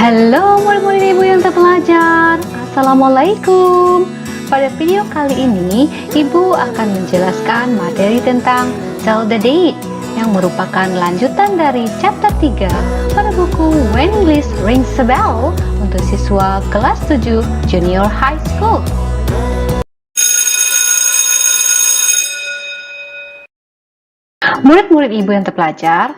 Halo murid-murid ibu yang terpelajar, Assalamualaikum. Pada video kali ini, ibu akan menjelaskan materi tentang Tell the Date yang merupakan lanjutan dari chapter 3 pada buku When English Rings a Bell untuk siswa kelas 7 Junior High School. Murid-murid ibu yang terpelajar,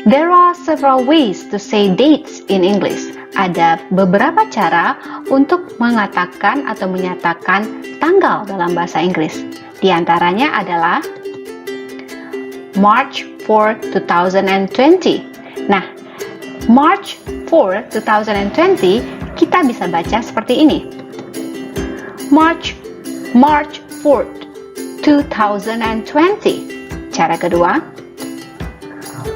there are several ways to say dates in English. Ada beberapa cara untuk mengatakan atau menyatakan tanggal dalam bahasa Inggris. Di antaranya adalah March 4, 2020. Nah, March 4, 2020 kita bisa baca seperti ini. March 4, 2020. Cara kedua,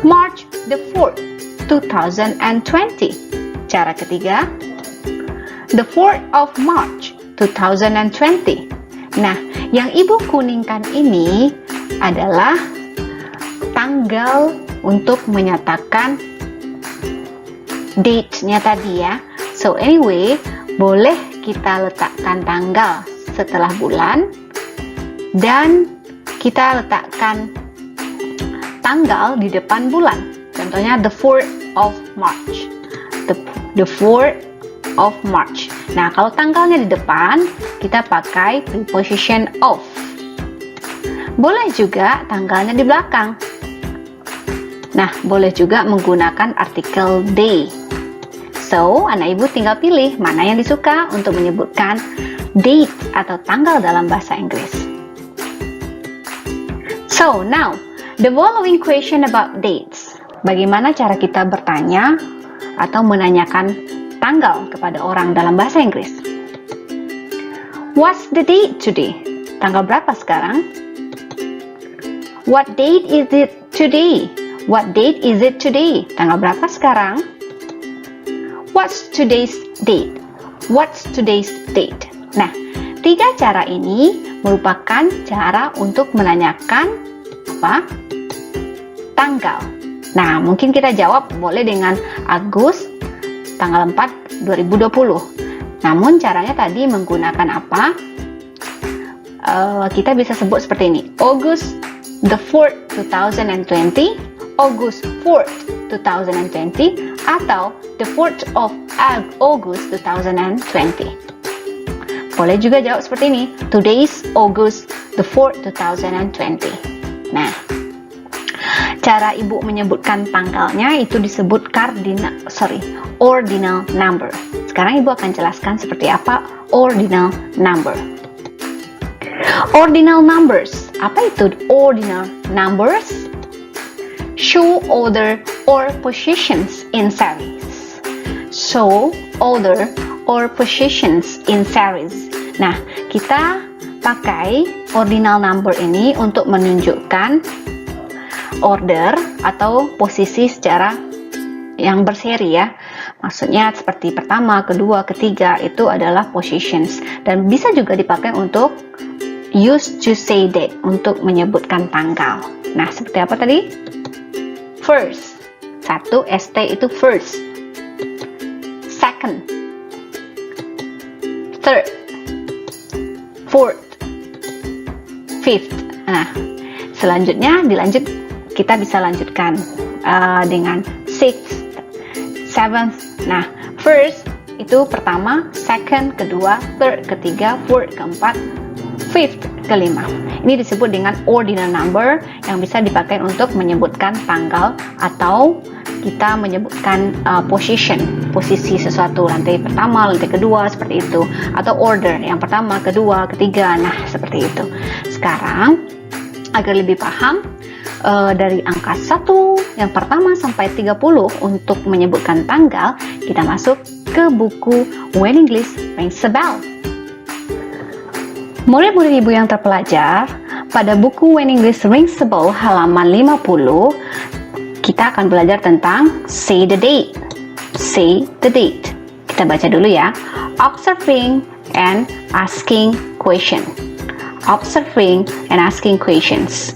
March the 4th, 2020. Cara ketiga, the 4th of March, 2020. Nah, yang ibu kuningkan ini adalah tanggal untuk menyatakan date-nya tadi ya. So anyway, boleh kita letakkan tanggal setelah bulan dan kita letakkan tanggal di depan bulan. Contohnya the 4th of March. The 4th of March. Nah, kalau tanggalnya di depan, kita pakai preposition of. Boleh juga tanggalnya di belakang. Nah, boleh juga menggunakan artikel day. So, anak ibu tinggal pilih mana yang disuka untuk menyebutkan date atau tanggal dalam bahasa Inggris. So, now, the following question about dates. Bagaimana cara kita bertanya atau menanyakan tanggal kepada orang dalam bahasa Inggris? What's the date today? Tanggal berapa sekarang? What date is it today? What date is it today? Tanggal berapa sekarang? What's today's date? What's today's date? Nah, tiga cara ini merupakan cara untuk menanyakan apa? Tanggal. Nah, mungkin kita jawab boleh dengan Agus tanggal 4, 2020. Namun caranya tadi menggunakan apa? Kita bisa sebut seperti ini. August the 4th, 2020, August 4th, 2020, atau the 4th of August 2020. Boleh juga jawab seperti ini. Today's August the 4th, 2020. Nah, cara ibu menyebutkan tanggalnya itu disebut ordinal number. Sekarang ibu akan jelaskan seperti apa ordinal number. Ordinal numbers. Apa itu ordinal numbers? Show order or positions in series. Show order or positions in series. Nah, kita pakai ordinal number ini untuk menunjukkan order atau posisi secara yang berseri ya. Maksudnya seperti pertama, kedua, ketiga itu adalah positions, dan bisa juga dipakai untuk use to say date, untuk menyebutkan tanggal. Nah, seperti apa tadi? First. Satu, ST itu first. Second. Third. Fourth. Fifth. Nah, selanjutnya kita bisa lanjutkan dengan sixth, seventh. Nah, first itu pertama, second, kedua, third, ketiga, fourth, keempat, fifth, kelima. Ini disebut dengan ordinal number yang bisa dipakai untuk menyebutkan tanggal atau kita menyebutkan posisi sesuatu, lantai pertama, lantai kedua, seperti itu, atau order yang pertama, kedua, ketiga. Nah, seperti itu. Sekarang agar lebih paham, dari angka 1 yang pertama sampai 30 untuk menyebutkan tanggal, kita masuk ke buku When English Rings a Bell. Murid-murid ibu yang terpelajar, pada buku When English Rings a Bell halaman 50, kita akan belajar tentang say the date. Say the date. Kita baca dulu ya. Observing and asking question. Observing and asking questions.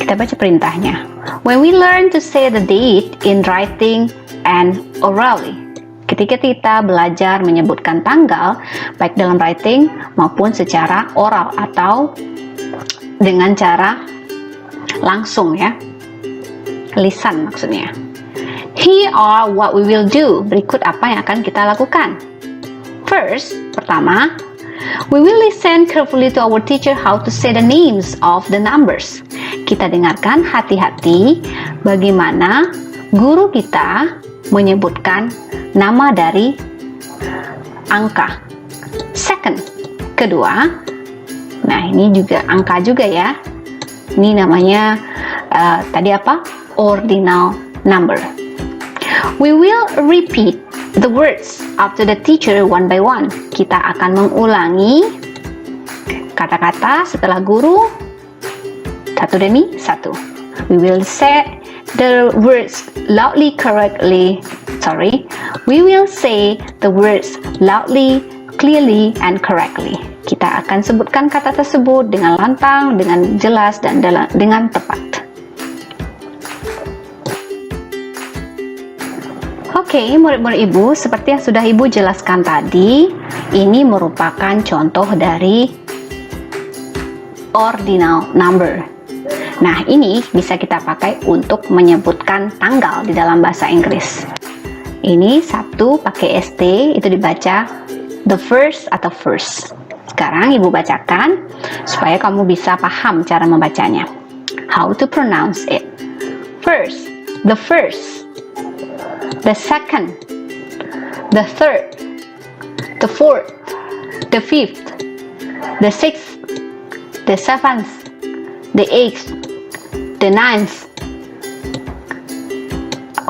Kita baca perintahnya. When we learn to say the date in writing and orally. Ketika kita belajar menyebutkan tanggal, baik dalam writing maupun secara oral atau dengan cara langsung ya, lisan maksudnya. Here are what we will do. Berikut apa yang akan kita lakukan. First, pertama, we will listen carefully to our teacher how to say the names of the numbers. Kita dengarkan hati-hati bagaimana guru kita menyebutkan nama dari angka. Second, kedua, nah ini juga angka juga ya. Ini namanya tadi apa? Ordinal number. We will repeat the words after the teacher one by one. Kita akan mengulangi kata-kata setelah guru satu demi satu. We will say the words loudly correctly. We will say the words loudly, clearly, and correctly. Kita akan sebutkan kata tersebut dengan lantang, dengan jelas, dan dengan tepat. Oke, murid-murid Ibu, seperti yang sudah Ibu jelaskan tadi, ini merupakan contoh dari ordinal number. Nah, ini bisa kita pakai untuk menyebutkan tanggal di dalam bahasa Inggris. Ini 1 pakai ST, itu dibaca the first atau first. Sekarang Ibu bacakan supaya kamu bisa paham cara membacanya. How to pronounce it. First, the first, the second, the third, the fourth, the fifth, the sixth, the seventh, the eighth, the ninth.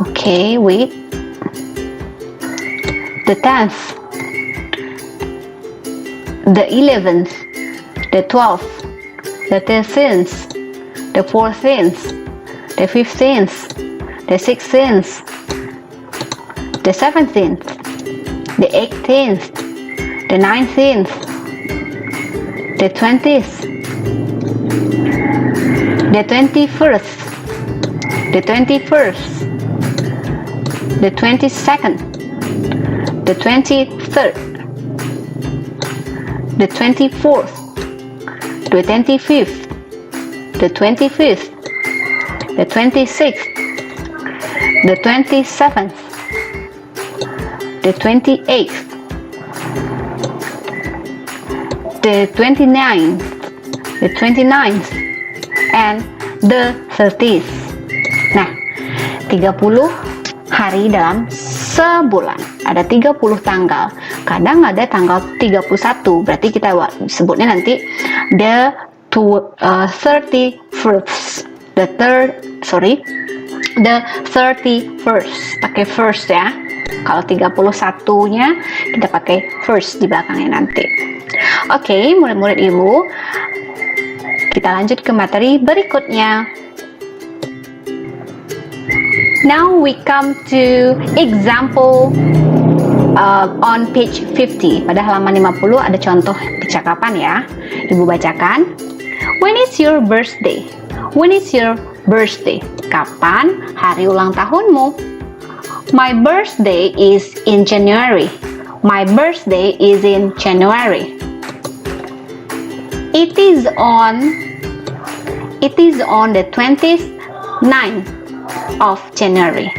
Okay, wait. The 10th, the 11th, the 12th, the 13th, the 14th, the 15th, the 16th, the 17th, the 18th, the 19th, the 20th, the 21st, the 21st, the 22nd, the 23rd, the 24th, the 25th, the 25th, the 26th, the 27th, the 28th, the 29th, the 29th, and the 30th. Nah, 30 hari dalam sebulan. Ada 30 tanggal. Kadang ada tanggal 31. Berarti kita sebutnya nanti the 31st. The 31st. Pakai first ya. Kalau 31-nya kita pakai first di belakangnya nanti. Oke, murid-murid Ibu, kita lanjut ke materi berikutnya. Now we come to example on page 50. Pada halaman 50 ada contoh percakapan ya. Ibu bacakan. When is your birthday? When is your birthday? Kapan hari ulang tahunmu? My birthday is in January. My birthday is in January. It is on the 29th of January.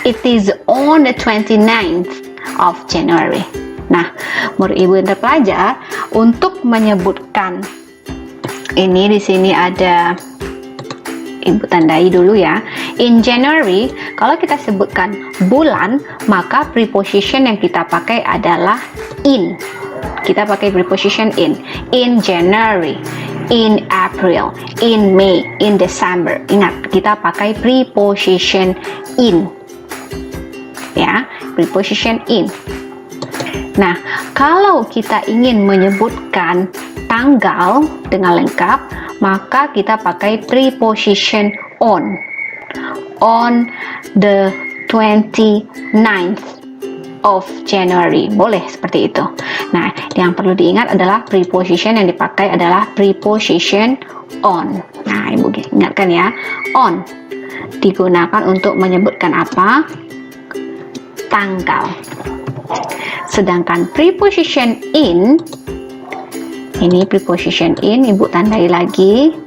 It is on the 29th of January. Nah, murid Ibu yang terpelajar, untuk menyebutkan ini di sini ada, Ibu tandai dulu ya. In January, kalau kita sebutkan bulan, maka preposition yang kita pakai adalah in. Kita pakai preposition in. In January, in April, in May, in December. Ingat, kita pakai preposition in. Ya, preposition in. Nah, kalau kita ingin menyebutkan tanggal dengan lengkap, maka kita pakai preposition on. On the 29th of January. Boleh seperti itu. Nah, yang perlu diingat adalah preposition yang dipakai adalah preposition on. Nah, Ibu ingatkan ya, on digunakan untuk menyebutkan apa? tanggal. Sedangkan preposition in, ini preposition in, Ibu tandai lagi.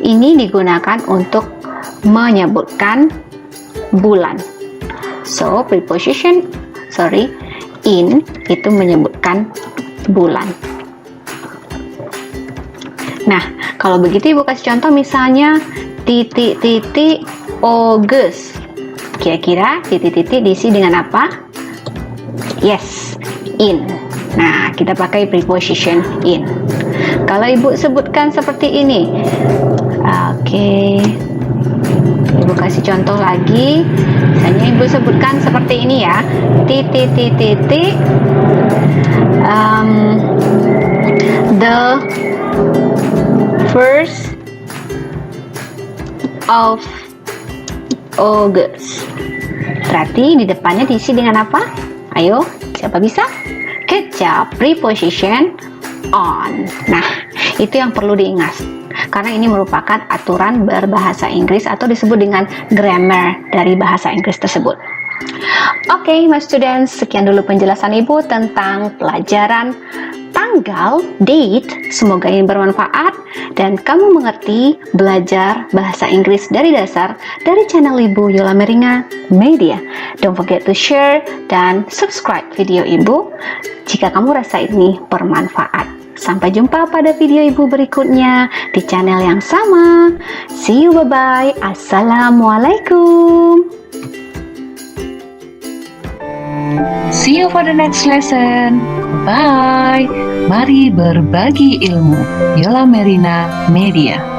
Ini digunakan untuk menyebutkan bulan. So, preposition in itu menyebutkan bulan. Nah, kalau begitu Ibu kasih contoh misalnya titik-titik August. Kira-kira titik-titik diisi dengan apa? Yes, in. Nah, kita pakai preposition in. Kalau Ibu sebutkan seperti ini, oke, Ibu kasih contoh lagi. Misalnya Ibu sebutkan seperti ini ya, titik-titik the first of August. Berarti di depannya diisi dengan apa? Ayo, siapa bisa? Good job, preposition on. Nah, itu yang perlu diingat. Karena ini merupakan aturan berbahasa Inggris atau disebut dengan grammar dari bahasa Inggris tersebut. Oke, my students, sekian dulu penjelasan Ibu tentang pelajaran tanggal, date. Semoga ini bermanfaat dan kamu mengerti belajar bahasa Inggris dari dasar dari channel Ibu Yola Meringa Media. Don't forget to share dan subscribe video Ibu jika kamu rasa ini bermanfaat. Sampai jumpa pada video Ibu berikutnya di channel yang sama. See you, bye-bye. Assalamualaikum. See you for the next lesson. Bye. Mari berbagi ilmu. Yola Merina Media.